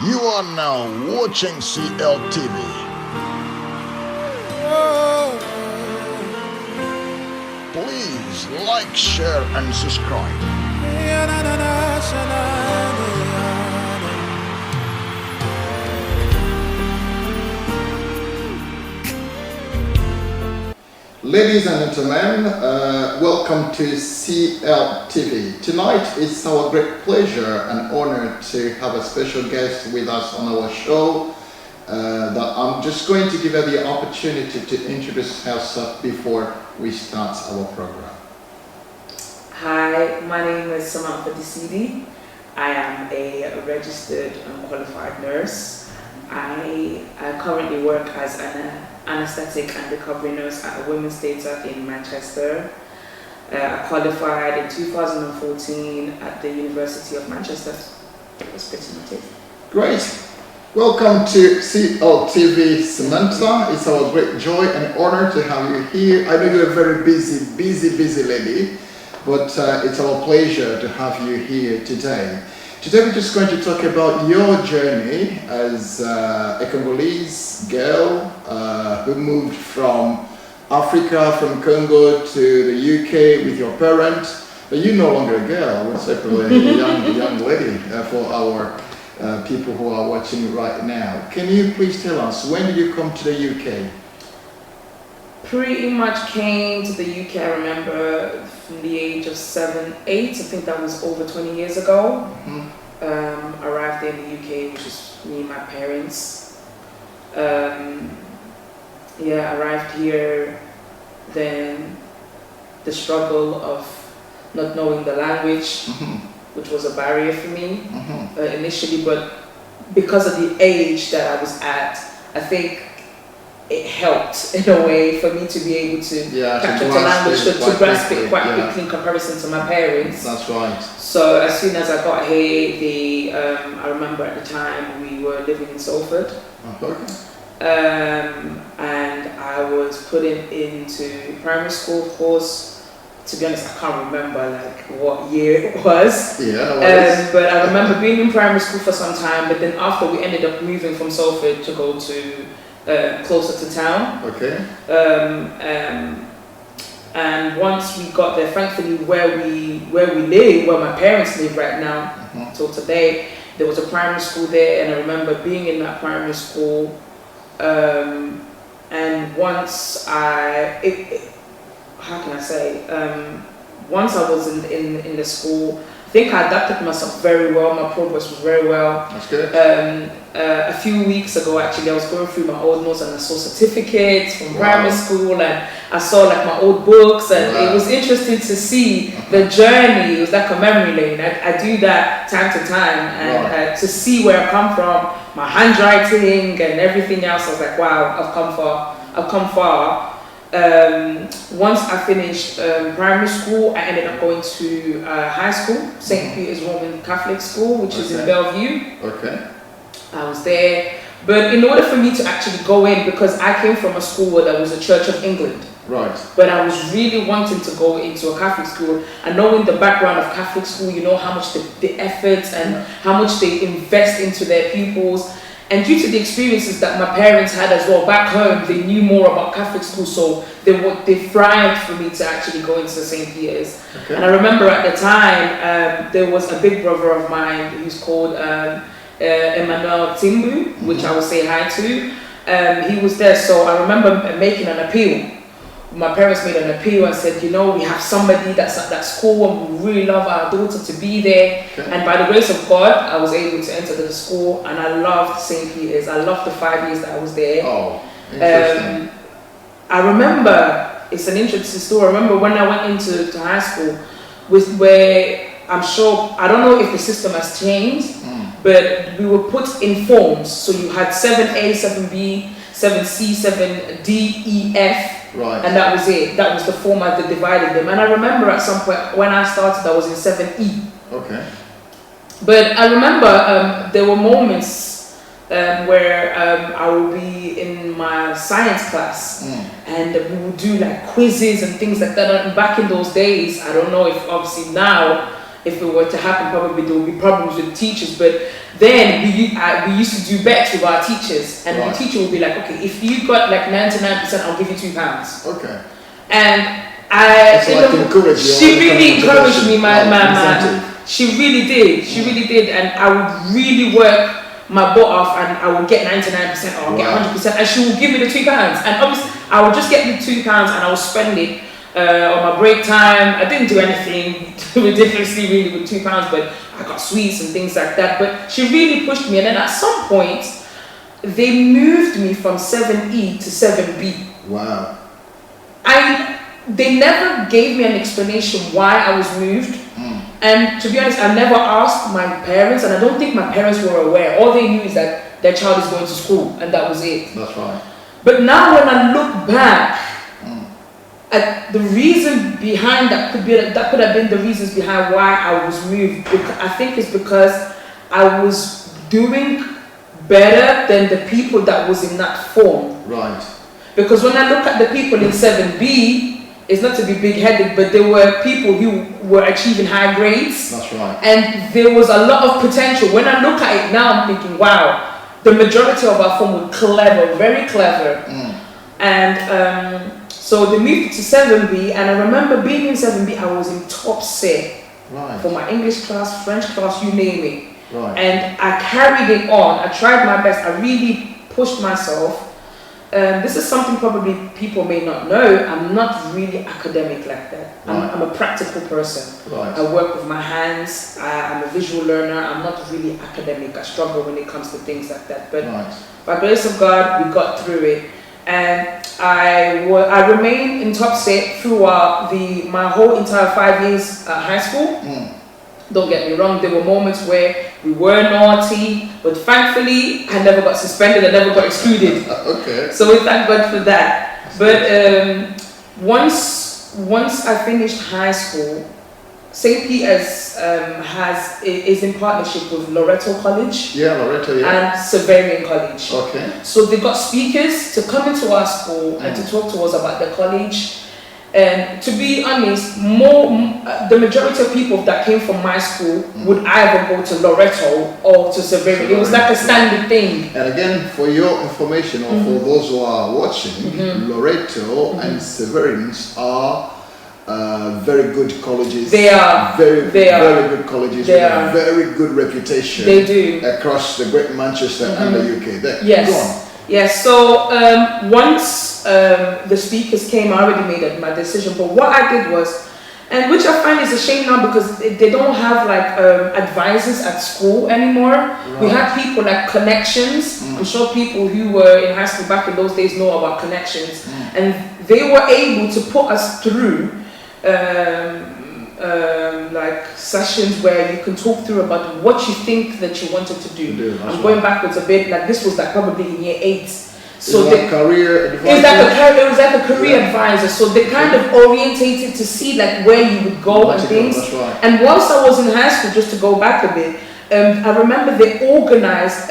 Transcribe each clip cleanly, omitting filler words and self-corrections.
You are now watching CLTV. Please like, share, and subscribe. Ladies and gentlemen, welcome to CLTV. Tonight it's our great pleasure and honor to have a special guest with us on our show. That I'm just going to give her the opportunity to introduce herself before we start our program. Hi, my name is Samantha Desidi. I am a registered and qualified nurse. I currently work as an anesthetic and recovery nurse at a women's theatre in Manchester. I qualified in 2014 at the University of Manchester. That's pretty much it. Great. Welcome to CLTV, Samantha. It's our great joy and honor to have you here. I know you're a very busy lady, but it's our pleasure to have you here today. Today we're just going to talk about your journey as a Congolese girl who moved from Africa, from Congo to the UK with your parents. But you're no longer a girl, we're simply a young lady for our people who are watching right now. Can you please tell us, when did you come to the UK? Pretty much came to the UK, I remember, from the age of 7, 8. I think that was over 20 years ago. Mm-hmm. Arrived in the UK, which is me and my parents. Arrived here. Then the struggle of not knowing the language, which was a barrier for me initially, but because of the age that I was at, I think it helped in a way for me to be able to capture the language, to grasp it quite quickly in comparison to my parents. That's right. So as soon as I got here, I remember at the time we were living in Salford. And I was put into primary school, of course. To be honest, I can't remember what year it was. But I remember being in primary school for some time, but then after we ended up moving from Salford to go to closer to town. Okay. And once we got there, thankfully where we live, where my parents live right now, till today, there was a primary school there, and I remember being in that primary school. And once once I was in the school, I think I adapted myself very well. My progress was very well. That's good. A few weeks ago, actually, I was going through my old notes and I saw certificates from primary school, and I saw my old books, and it was interesting to see the journey. It was like a memory lane. I do that time to time, and to see where I come from, my handwriting and everything else. I was like, wow, I've come far. Once I finished primary school, I ended up going to high school, St. Peter's Roman Catholic School, which is in Bellevue. Okay. I was there, but in order for me to actually go in, because I came from a school where there was a Church of England. Right. But I was really wanting to go into a Catholic school, and knowing the background of Catholic school, you know how much the efforts and how much they invest into their pupils. And due to the experiences that my parents had as well back home, they knew more about Catholic school, so they thrived for me to actually go into St. Peter's. Okay. And I remember at the time, there was a big brother of mine who's called Emmanuel Timbu, which I will say hi to. He was there, so I remember making an appeal. My parents made an appeal and said, we have somebody that's at that school and we really love our daughter to be there. Okay. And by the grace of God, I was able to enter the school, and I loved St. Peter's. I loved the 5 years that I was there. Oh, interesting. I remember, it's an interesting story. I remember when I went into high school, where I'm sure, I don't know if the system has changed, but we were put in forms. So you had 7A, 7B, 7C, 7D, E, F. Right. And that was it. That was the format that divided them. And I remember at some point when I started, I was in 7E. Okay. But I remember there were moments where I would be in my science class and we would do quizzes and things like that. And back in those days, I don't know if obviously now if it were to happen, probably there would be problems with teachers. But then we used to do bets with our teachers, and the teacher would be like, okay, if you got like 99%, I'll give you £2. Okay. And she really encouraged me. She really did. She really did, and I would really work my butt off, and I would get 99% or I'll get 100%, and she would give me the £2. And obviously, I would just get the £2 and I would spend it on my break time. I didn't do anything ridiculously really with £2, but I got sweets and things like that. But she really pushed me, and then at some point, they moved me from 7E to 7B. Wow. They never gave me an explanation why I was moved. And to be honest, I never asked my parents, and I don't think my parents were aware. All they knew is that their child is going to school, and that was it. That's right. But now when I look back at the reason behind that could have been the reasons behind why I was moved. I think it's because I was doing better than the people that was in that form. Right. Because when I look at the people in 7B, it's not to be big-headed, but there were people who were achieving high grades. That's right. And there was a lot of potential. When I look at it now, I'm thinking, wow, the majority of our form were clever, very clever. And so they moved to 7B, and I remember being in 7B, I was in top set for my English class, French class, you name it. Right. And I carried it on. I tried my best. I really pushed myself. This is something probably people may not know. I'm not really academic like that. I'm a practical person. Right. I work with my hands. I'm a visual learner. I'm not really academic. I struggle when it comes to things like that. But by the grace of God, we got through it. And I remained in top set throughout my whole entire 5 years at high school. Don't get me wrong, there were moments where we were naughty, but thankfully I never got suspended, I never got excluded. Okay. So we thank God for that. But once I finished high school, St. Peter's is in partnership with Loreto College. Yeah, Loreto, yeah. And Severian College. Okay. So they got speakers to come into our school and to talk to us about the college. And to be honest, the majority of people that came from my school would either go to Loreto or to Severian. It was like a standard thing. And again, for your information, or for those who are watching, Loreto and Severians are very good colleges. They are very good colleges with a very good reputation. They do across the Great Manchester and the UK. Yes. Go on. Yes. So once the speakers came, I already made my decision. But what I did was, and which I find is a shame now because they don't have like advisors at school anymore. Right. We had people like connections. I'm sure people who were in high school back in those days know about connections, and they were able to put us through like sessions where you can talk through about what you think that you wanted to do. I'm going backwards a bit. Like this was like probably in year 8. So the career advisor. It was like a career advisor. So they kind of orientated to see like where you would go and things. And once I was in high school, just to go back a bit, I remember they organized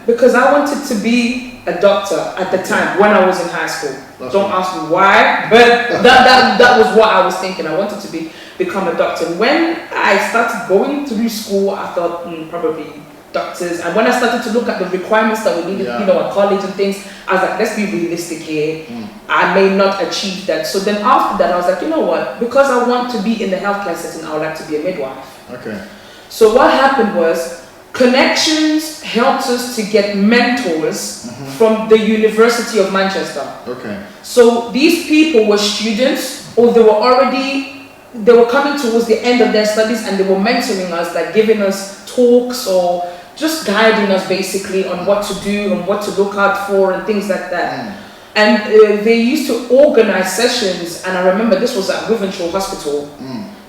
because I wanted to be a doctor at the time when I was in high school. Don't ask me why, but that was what I was thinking. I wanted to become a doctor. When I started going through school, I thought probably doctors. And when I started to look at the requirements that we needed, at college and things, I was like, let's be realistic here. I may not achieve that. So then after that, I was like, you know what? Because I want to be in the healthcare setting, I would like to be a midwife. Okay. So what happened was, connections helped us to get mentors from the University of Manchester. Okay. So these people were students, or they were coming towards the end of their studies, and they were mentoring us, like giving us talks or just guiding us basically on what to do and what to look out for and things like that. And they used to organize sessions, and I remember this was at Wivenshaw Hospital.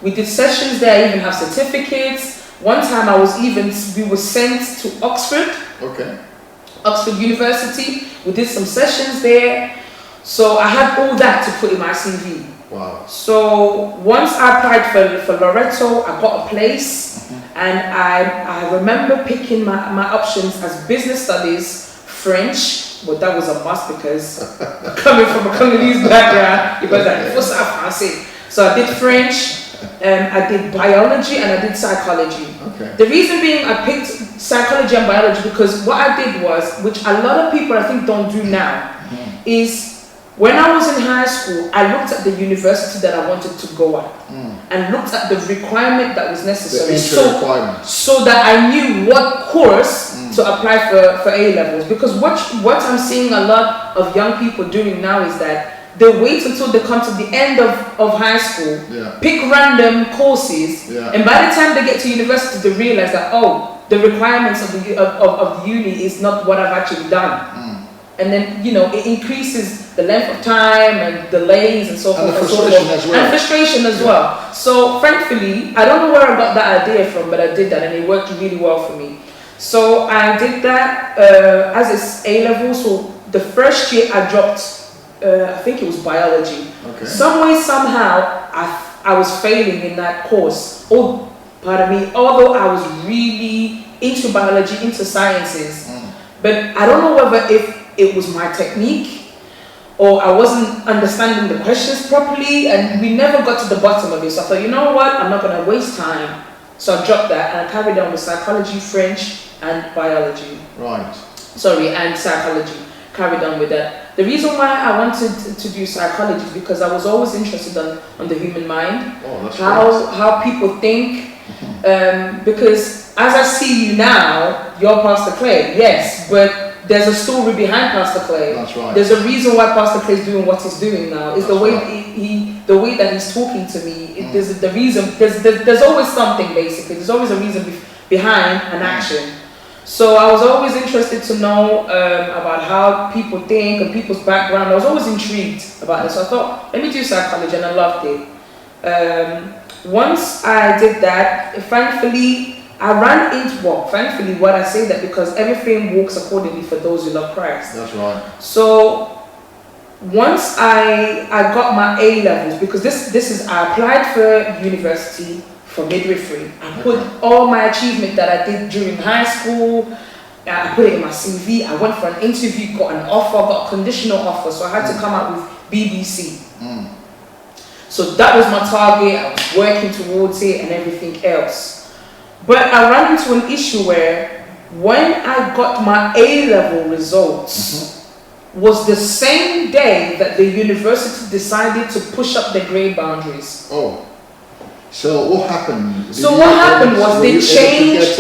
We did sessions there, I even have certificates. One time we were sent to Oxford. Okay. Oxford University. We did some sessions there. So I had all that to put in my CV. Wow. So once I applied for Loreto, I got a place, and I remember picking my options as business studies, French, but that was a must because coming from a Congolese background, it was like, so I did French, I did biology and I did psychology. Okay. The reason being I picked psychology and biology because what I did was, which a lot of people I think don't do now, is when I was in high school, I looked at the university that I wanted to go at and looked at the requirement that was necessary, so that I knew what course to apply for A levels. Because what I'm seeing a lot of young people doing now is that they wait until they come to the end of high school, pick random courses, and by the time they get to university, they realize that, oh, the requirements of the uni is not what I've actually done. And then, it increases the length of time and delays and so forth. And frustration as well. And frustration as well. So, thankfully, I don't know where I got that idea from, but I did that and it worked really well for me. So, I did that as it's A level. So, the first year I dropped, I think it was biology. Okay. Some way, somehow, I was failing in that course. Although I was really into biology, into sciences. But I don't know whether if it was my technique or I wasn't understanding the questions properly, and we never got to the bottom of it. So I thought, you know what, I'm not going to waste time. So I dropped that and I carried on with psychology, French and biology. Right. And psychology. Carried on with that. The reason why I wanted to do psychology is because I was always interested on the human mind. Oh, that's how people think. Because as I see you now, you're Pastor Clay, yes, but there's a story behind Pastor Clay. That's right. There's a reason why Pastor Clay is doing what he's doing now. It's That's the way right. the way that he's talking to me. There's the reason. There's always something basically. There's always a reason behind an action. So I was always interested to know about how people think and people's background. I was always intrigued about it. So I thought, let me do psychology, and I loved it. Once I did that, thankfully, I ran into, thankfully, what I say that because everything works accordingly for those who love Christ. That's right. So once I got my A levels, because this is, I applied for university for midwifery. I put all my achievement that I did during high school, I put it in my CV. I went for an interview, got an offer, got a conditional offer, so I had to come out with BBC. So that was my target. I was working towards it and everything else. But I ran into an issue where when I got my A-level results was the same day that the university decided to push up the grade boundaries. Oh. So what happened? What happened was they changed.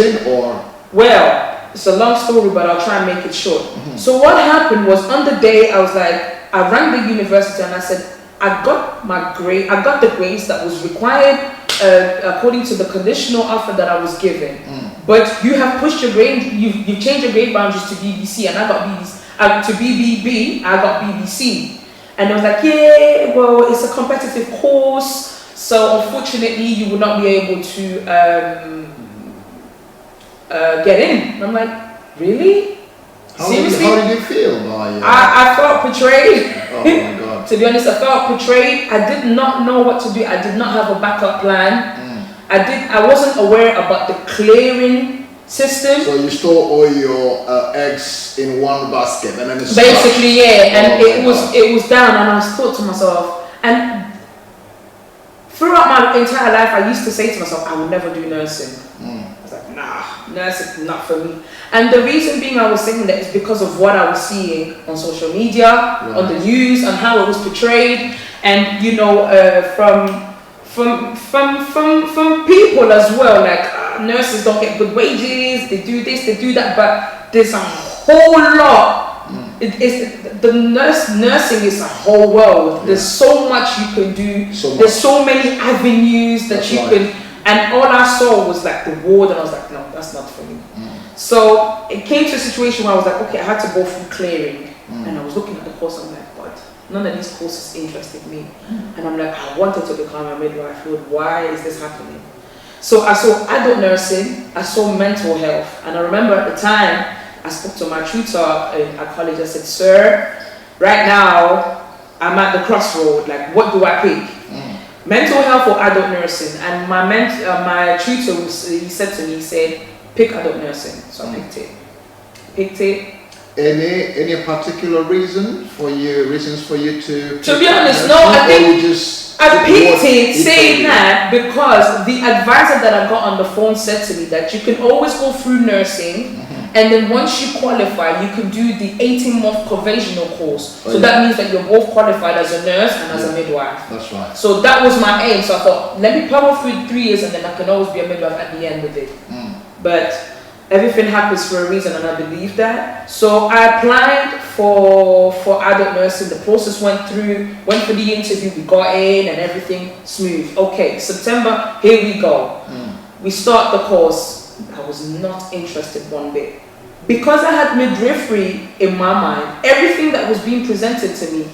Well, it's a long story, but I'll try and make it short. So what happened was on the day I was like, I rang the university and I said, I got my grade, I got the grades that was required according to the conditional offer that I was given. But you have pushed your grade, you've changed your grade boundaries to BBC, and I got BBC, to BBB, I got BBC. And I was like, yeah, well, it's a competitive course, so unfortunately you will not be able to get in. And I'm like, really? Seriously? How did you feel? I felt betrayed. Oh my God. To be honest, I felt betrayed. I did not know what to do. I did not have a backup plan. I wasn't aware about the clearing system. So you store all your eggs in one basket and then it's basically, yeah. And it was down, and I thought to myself, and throughout my entire life, I used to say to myself, I would never do nursing. I was like, nah, nursing not for me. And the reason being I was saying that is because of what I was seeing on social media, on the news, and how it was portrayed, and from people as well, like nurses don't get good wages, they do this, they do that, but there's a whole lot. Nursing is a whole world. There's so much you can do. There's so many avenues that you can. And all I saw was like the ward, and I was like, no, that's not for me. So it came to a situation where I was like, okay, I had to go through clearing, and I was looking at the course. I'm like, what? None of these courses interested me, and I'm like, I wanted to become a midwife. Lord, why is this happening? So I saw adult nursing, I saw mental health, and I remember at the time I spoke to my tutor at college. I said, sir, right now I'm at the crossroad. Like, what do I pick? Mental health or adult nursing? And my tutor, he said to me, he said, pick adult nursing. So I picked it. Any particular reasons for you to? To be honest, no. I think I picked it saying that because the advisor that I got on the phone said to me that you can always go through nursing, and then once you qualify, you can do the 18-month conventional course. So that means that you're both qualified as a nurse and as a midwife. That's right. So that was my aim. So I thought, let me power through 3 years, and then I can always be a midwife at the end with it. But everything happens for a reason, and I believe that. So I applied for adult nursing. The process went for the interview, we got in and everything smooth. Okay, September, here we go. We start the course. I was not interested one bit. Because I had midwifery in my mind, everything that was being presented to me,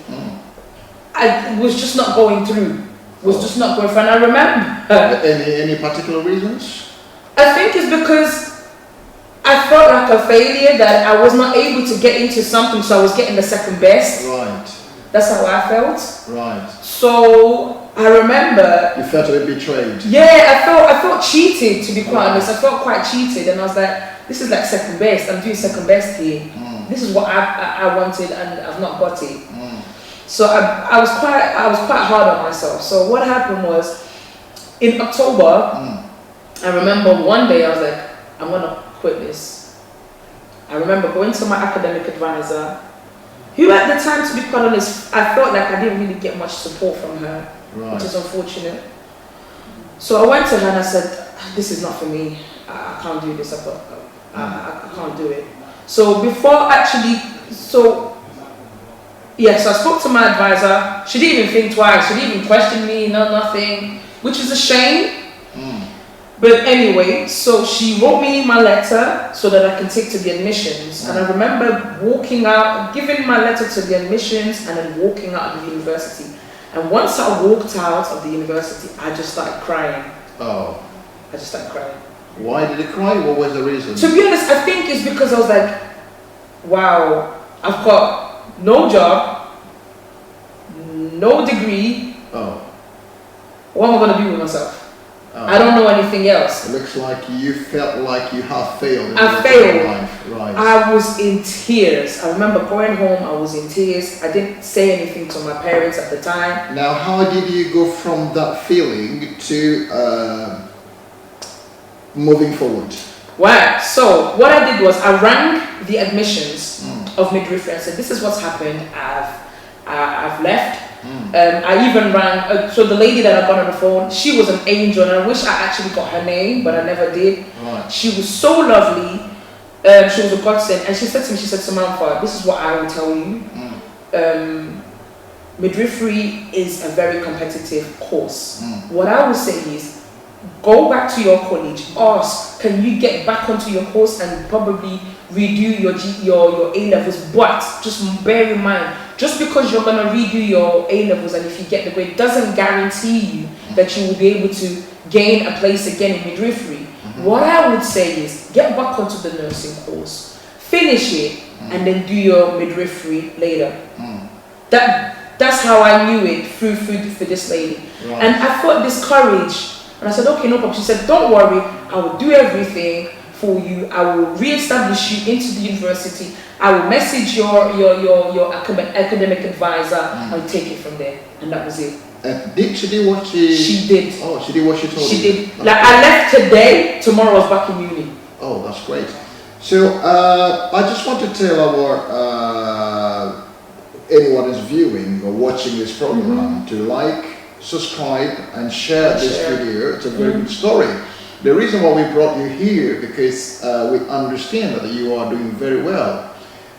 I was just not going through. Was just not going through. And I remember. Any particular reasons? I think it's because I felt like a failure, that I was not able to get into something, so I was getting the second best. Right. That's how I felt. Right. So I remember. You felt a bit betrayed. Yeah, I felt cheated, to be quite honest. I felt quite cheated, and I was like, this is like second best. I'm doing second best here. This is what I wanted, and I've not got it. So I was quite hard on myself. So what happened was, in October, I remember one day I was like, I'm gonna quit this. I remember going to my academic advisor, who at the time, to be quite honest, I felt like I didn't really get much support from her, which is unfortunate. So I went to her and I said, this is not for me. I can't do this. I can't do it. So so I spoke to my advisor. She didn't even think twice. She didn't even question me, nothing, which is a shame. But anyway, so she wrote me my letter so that I can take to the admissions. And I remember walking out, giving my letter to the admissions, and then walking out of the university. And once I walked out of the university, I just started crying. Oh. I just started crying. Why did you cry? What was the reason? To be honest, I think it's because I was like, wow, I've got no job, no degree. Oh. What am I going to do with myself? I don't know anything else. It looks like you felt like you have failed. I failed. Right. I was in tears. I remember going home, I was in tears. I didn't say anything to my parents at the time. Now, how did you go from that feeling to moving forward? Wow. So what I did was I rang the admissions of midwifery and said, this is what's happened. I've left. I even rang, so the lady that I got on the phone, she was an angel, and I wish I actually got her name, but I never did. Right. She was so lovely. She was a godsend, and she said to me, Samantha, this is what I will tell you. Midwifery is a very competitive course. What I would say is, go back to your college, ask, can you get back onto your course and probably redo your A-levels, but just bear in mind, just because you're going to redo your A-levels and if you get the grade, doesn't guarantee you that you will be able to gain a place again in midwifery. What I would say is, get back onto the nursing course, finish it, and then do your midwifery later. That's how I knew it through for this lady. Right. And I felt discouraged. And I said, okay, no problem. She said, don't worry, I will do everything for you. I will re-establish you into the university. I will message your academic advisor and take it from there. And that was it. Did she do what she did. Oh, she did what she told you? She did. Like, I left today, tomorrow I was back in uni. Oh, that's great. So, I just want to tell our anyone is viewing or watching this program to like, subscribe and share this video. It's a very good story. The reason why we brought you here, because we understand that you are doing very well.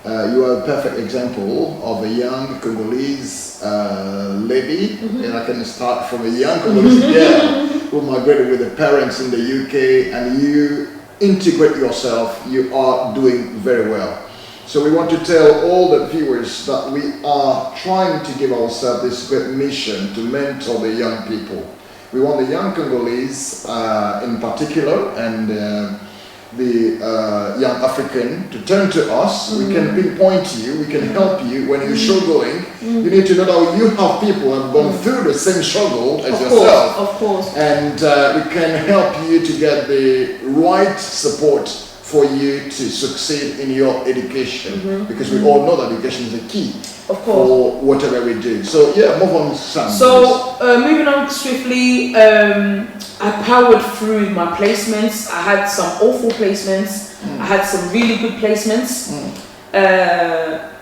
You are a perfect example of a young Congolese lady, and I can start from a young Congolese girl who migrated with her parents in the UK, and you integrate yourself. You are doing very well. So we want to tell all the viewers that we are trying to give ourselves this great mission to mentor the young people. We want the young Congolese in particular, and the young African to turn to us. We can pinpoint you, we can help you when you're struggling. You need to know that you have people who have gone through the same struggle as yourself. Of course. And we can help you to get the right support for you to succeed in your education? Because we all know that education is the key for whatever we do. So yeah, move on, Sam. So moving on swiftly, I powered through my placements. I had some awful placements. I had some really good placements.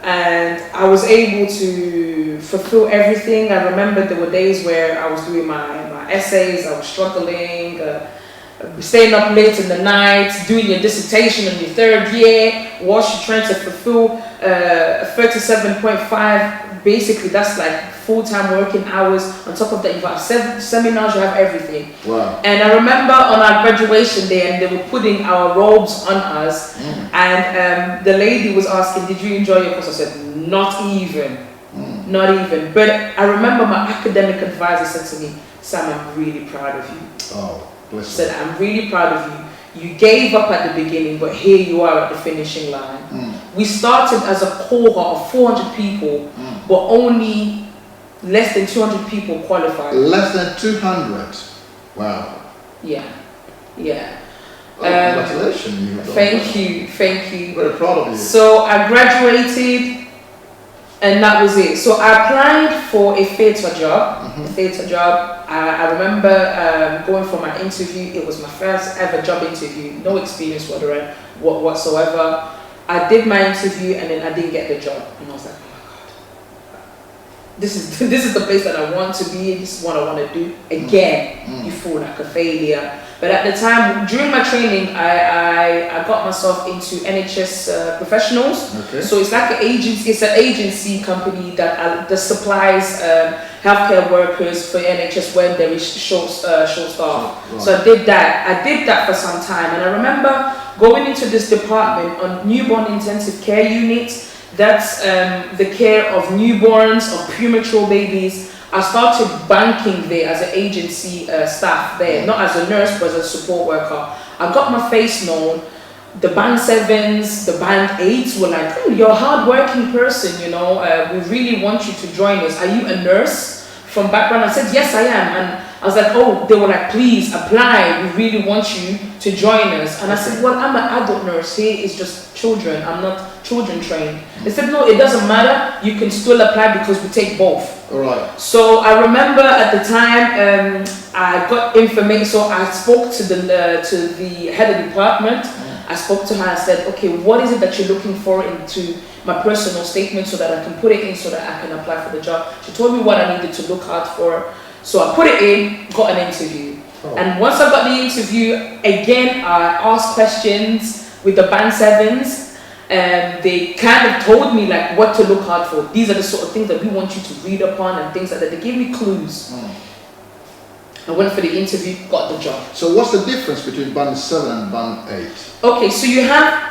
And I was able to fulfill everything. I remember there were days where I was doing my essays, I was struggling, staying up late in the night, doing your dissertation in your third year, whilst you're trying to fulfill 37.5. Basically, that's like full-time working hours. On top of that, you have seminars, you have everything. Wow. And I remember on our graduation day, and they were putting our robes on us, and the lady was asking, did you enjoy your course? I said, not even. Not even. But I remember my academic advisor said to me, Sam, I'm really proud of you. Oh, bless you. Said, I'm really proud of you. You gave up at the beginning, but here you are at the finishing line. We started as a cohort of 400 people, but only less than 200 people qualified. Less than 200? Wow. Yeah. Yeah. Oh, congratulations. Thank you. Very proud of you. So I graduated, and that was it. So I applied for a theatre job. I remember going for my interview. It was my first ever job interview. No experience whatsoever. I did my interview, and then I didn't get the job. And I was like, oh my God. This is the place that I want to be. This is what I want to do. Again, you feel like a failure. But at the time, during my training, I got myself into NHS professionals. Okay. So it's like an agency. It's an agency company that supplies healthcare workers for NHS when there is short staff. Right. So I did that for some time, and I remember going into this department on newborn intensive care unit. That's the care of newborns, of premature babies. I started banking there as an agency staff there, not as a nurse, but as a support worker. I got my face known. The band 7s, the band 8s were like, oh, you're a hard-working person, you know, we really want you to join us. Are you a nurse from background? I said, yes, I am. And I was like, oh, they were like, please apply. We really want you to join us. And I said, well, I'm an adult nurse. Here is just children. I'm not children trained. They said, no, it doesn't matter. You can still apply because we take both. All right. So I remember at the time, I got information. So I spoke to the head of department. I spoke to her and said, okay, what is it that you're looking for into my personal statement so that I can put it in so that I can apply for the job? She told me what I needed to look out for. So I put it in, got an interview. Oh. And once I got the interview, again, I asked questions with the band 7s. And they kind of told me like what to look out for. These are the sort of things that we want you to read upon and things like that. They gave me clues. I went for the interview, got the job. So what's the difference between band 7 and band 8? Okay, so you have,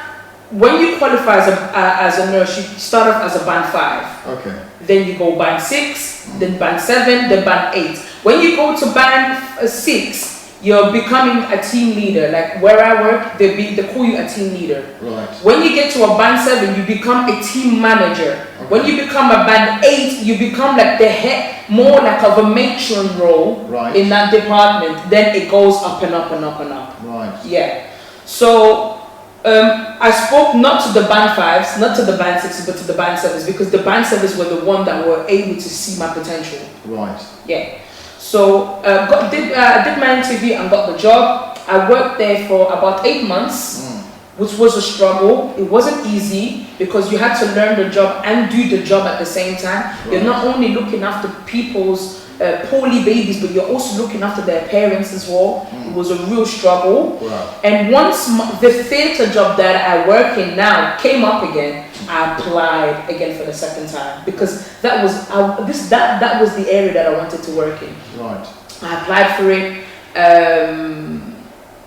when you qualify as a nurse, you start off as a band 5. Okay. Then you go band 6, then band 7, then band 8. When you go to band 6, you're becoming a team leader. Like where I work, they call you a team leader. Right. When you get to a band 7, you become a team manager. Okay. When you become a band 8, you become like the head, more like of a matron role in that department. Then it goes up and up and up and up. Right. Yeah. So I spoke not to the band 5s, not to the band 6s, but to the band 7s because the band 7s were the one that were able to see my potential. Right. Yeah. So I did my interview and got the job. I worked there for about 8 months, which was a struggle. It wasn't easy because you had to learn the job and do the job at the same time. Right. You're not only looking after people's poorly babies, but you're also looking after their parents as well. It was a real struggle. Wow. And once the theatre job that I work in now came up again, I applied again for the second time because that was that was the area that I wanted to work in. Right. I applied for it,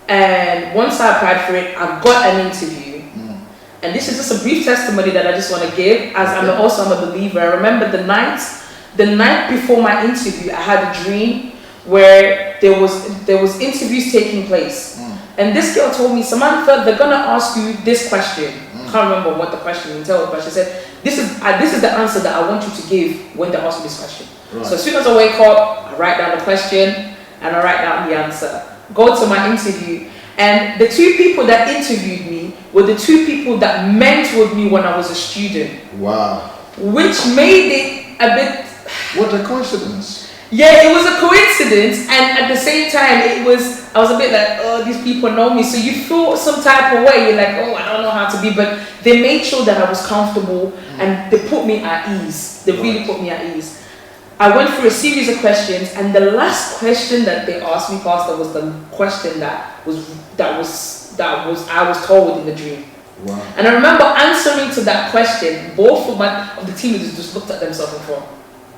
and once I applied for it, I got an interview. And this is just a brief testimony that I just want to give, as I'm a believer. I remember the night before my interview, I had a dream where there was interviews taking place, and this girl told me, Samantha, they're gonna ask you this question. I can't remember what the question entailed, but she said, this is the answer that I want you to give when they ask you this question. Right. So as soon as I wake up, I write down the question and I write down the answer. Go to my interview, And the two people that interviewed me were the two people that mentored me when I was a student. Wow. Which made it a bit... What a coincidence. Yeah, it was a coincidence, and at the same time, I was a bit like, oh, these people know me, so you feel some type of way, you're like, oh, I don't know how to be, but they made sure that I was comfortable, and they put me at ease. They really put me at ease. I went through a series of questions, and the last question that they asked me, Pastor, was the question I was told in the dream. Wow. And I remember answering to that question, both of the team leaders just looked at themselves and thought,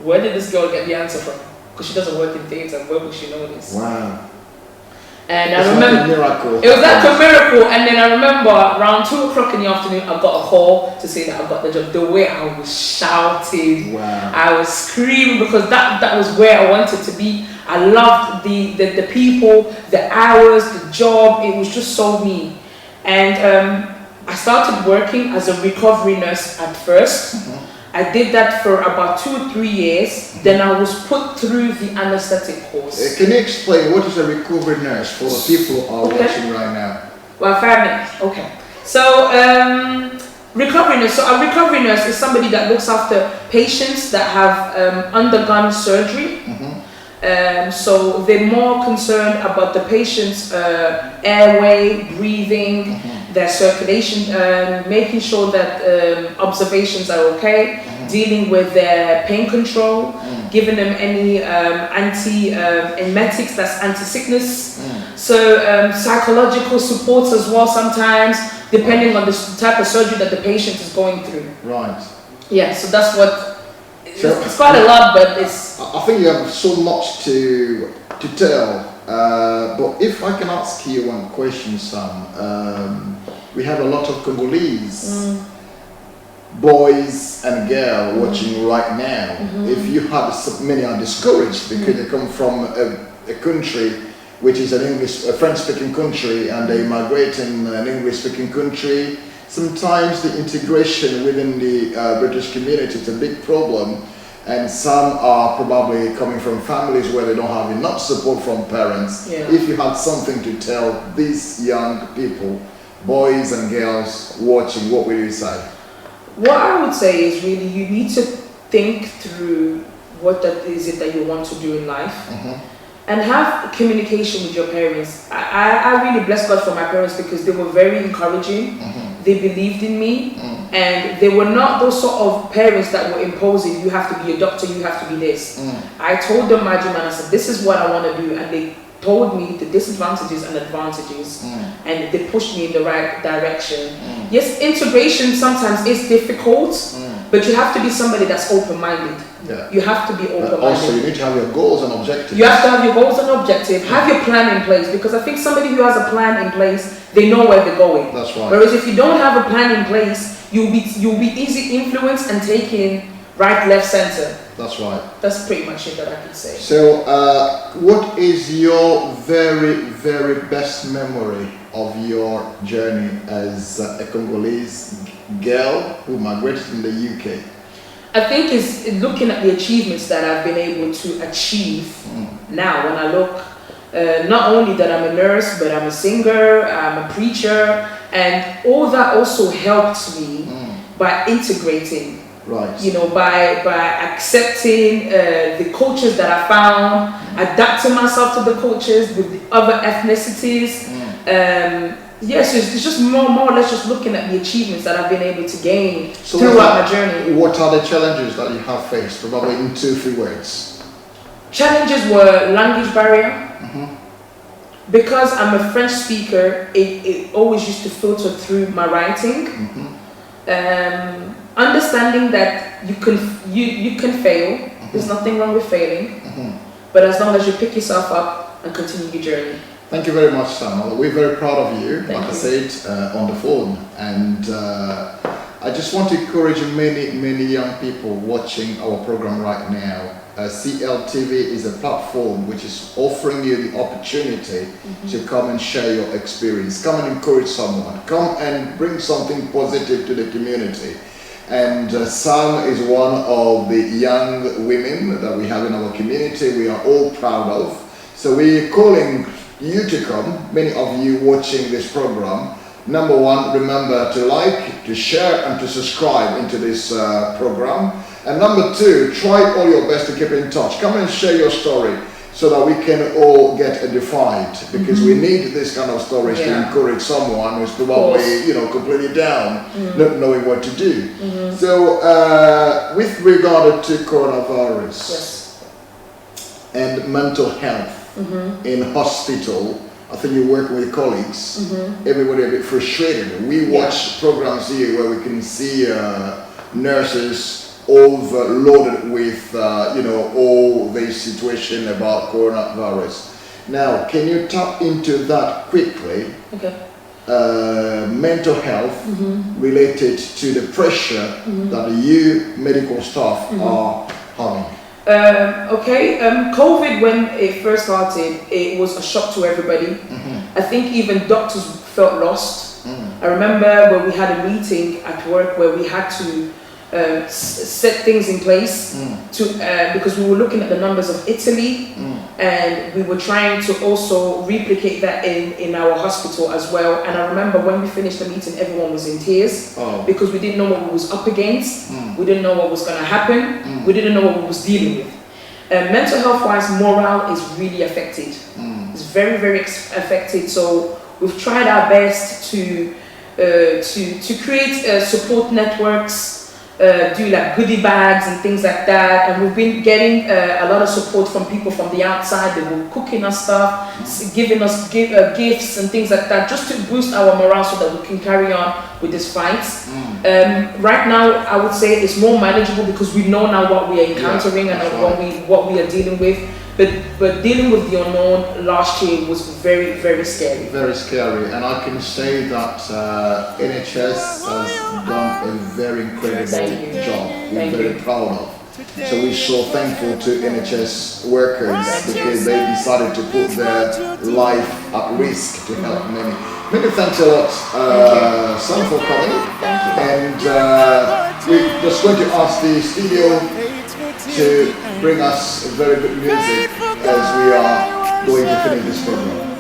where did this girl get the answer from? Because she doesn't work in theatre, where would she know this? Wow. And It's I remember like a miracle. it was like a miracle. And then I remember around 2 o'clock in the afternoon, I got a call to say that I got the job. The way I was shouting, Wow. I was screaming, because that was where I wanted to be. I loved the people, the hours, the job. It was just so me. And I started working as a recovery nurse at first. Mm-hmm. I did that for about 2 or 3 years. Then I was put through the anesthetic course. Can you explain what is a recovery nurse for the people who are watching right now? Well, 5 minutes. Okay. So, recovery nurse. So, a recovery nurse is somebody that looks after patients that have undergone surgery. So, they're more concerned about the patient's airway, breathing, their circulation, making sure that observations are okay, dealing with their pain control, giving them any emetics, that's anti-sickness. So psychological supports as well sometimes, depending on the type of surgery that the patient is going through. Right. Yeah, so that's what, So, it's quite a lot, but it's... I think you have so much to tell, but if I can ask you one question, Sam. We have a lot of Congolese boys and girls watching right now. If you have many are discouraged because they come from a country which is a French-speaking country, and they migrate in an English-speaking country. Sometimes the integration within the British community is a big problem, and some are probably coming from families where they don't have enough support from parents. Yeah. If you had something to tell these young people, boys and girls watching, what will you say? What I would say is really you need to think through what that is it that you want to do in life, and have communication with your parents. I really bless God for my parents, because they were very encouraging. They believed in me, and they were not those sort of parents that were imposing, you have to be a doctor, you have to be this. I told them my dream, and I said, this is what I want to do, and they told me the disadvantages and advantages, and they pushed me in the right direction. Yes, integration sometimes is difficult, but you have to be somebody that's open-minded. Yeah. You have to be open-minded. Also, you need to have your goals and objectives. You have to have your goals and objectives. Have your plan in place, because I think somebody who has a plan in place, they know where they're going. That's right. Whereas if you don't have a plan in place, you'll be easy influenced and taken right, left, center. That's right. That's pretty much it that I can say. So, what is your very, very best memory of your journey as a Congolese girl who migrated in the UK? I think is looking at the achievements that I've been able to achieve now. When I look, not only that I'm a nurse, but I'm a singer, I'm a preacher, and all that also helped me by integrating. Right. You know, by accepting the cultures that I found, adapting myself to the cultures with the other ethnicities. Yes, it's just more or less just looking at the achievements that I've been able to gain throughout my journey. What are the challenges that you have faced, probably in 2-3 words? Challenges were language barrier. Because I'm a French speaker, it always used to filter through my writing. Understanding that you can fail. There's nothing wrong with failing. But as long as you pick yourself up and continue your journey. Thank you very much, Sam. We're very proud of you, Thank like you. I said, on the phone. And I just want to encourage many young people watching our program right now. CLTV is a platform which is offering you the opportunity to come and share your experience. Come and encourage someone. Come and bring something positive to the community. And Sam is one of the young women that we have in our community. We are all proud of. So we're calling you to come, many of you watching this program. Number one, remember to like, to share, and to subscribe into this program. And number two, try all your best to keep in touch. Come and share your story so that we can all get edified, because we need this kind of stories to encourage someone who's probably, completely down, not knowing what to do. So, with regard to coronavirus and mental health in hospital, I think you're working with colleagues, everybody a bit frustrated. We watch programs here where we can see nurses overloaded with, all this situation about coronavirus. Now, can you tap into that quickly? Okay. Mental health related to the pressure that you medical staff are having. COVID, when it first started, it was a shock to everybody. I think even doctors felt lost. I remember when we had a meeting at work where we had to set things in place because we were looking at the numbers of Italy and we were trying to also replicate that in our hospital as well. And I remember when we finished the meeting, everyone was in tears because we didn't know what we was up against. We didn't know what was going to happen. We didn't know what we was dealing with. Mental health wise, morale is really affected. It's very, very affected. So we've tried our best to create support networks, do like goodie bags and things like that, and we've been getting a lot of support from people from the outside. They were cooking us stuff, giving us gifts and things like that, just to boost our morale so that we can carry on with this fight. Right now, I would say it's more manageable because we know now what we are encountering and what we are dealing with. But dealing with the unknown last year was very, very scary. Very scary, and I can say that NHS has done a very incredible job. We're very proud of. So we're so thankful to NHS workers because they decided to put their life at risk to help many. Many thanks a lot, Sam, for coming. And we're just going to ask the studio to bring us very good music as we are going to finish this program.